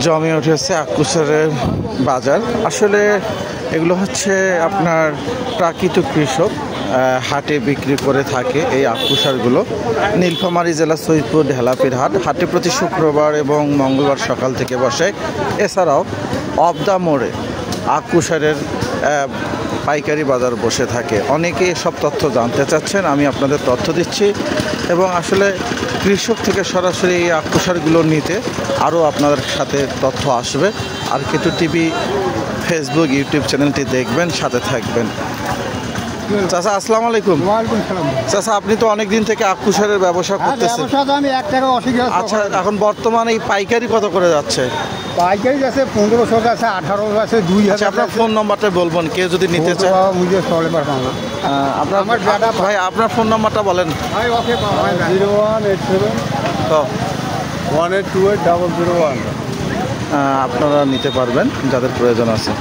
জমে উঠেছে আকুশের বাজার। আসলে এগুলো হচ্ছে আপনার প্রাকৃত কৃষক হাটে বিক্রি করে থাকে এই আকুশারগুলো। নীলফামারী জেলা সৈয়দপুর ঢেলাপির হাট। হাটে প্রতি শুক্রবার এবং মঙ্গলবার সকাল থেকে বসে। এছাড়াও অবদা মোড়ে আকুশারের পাইকারি বাজার বসে থাকে। অনেকে সব তথ্য জানতে চাচ্ছেন, আমি আপনাদের তথ্য দিচ্ছি। এবং আসলে কৃষক থেকে সরাসরি এই আকুশারগুলো নিতে আরও আপনাদের সাথে তথ্য আসবে। আর কেতু টিভি ফেসবুক ইউটিউব চ্যানেলটি দেখবেন, সাথে থাকবেন। চাচা আসসালামু আলাইকুম। ওয়ালাইকুম সালাম। চাচা আপনি তো অনেক দিন থেকে আকুশারের ব্যবসা করতেছেন। আমি 1 টাকা অস্বীকার। আচ্ছা, এখন বর্তমানে এই পাইকারি কত করে যাচ্ছে? পাইকারি আছে 1500 আছে, 1800 আছে, 2000। আপনার ফোন নাম্বারটা বলবেন, কেউ যদি নিতে চায়। আপনার ভাই আপনার ফোন নাম্বারটা বলেন। 0187 1828001। আপনারা নিতে পারবেন যাদের প্রয়োজন আছে।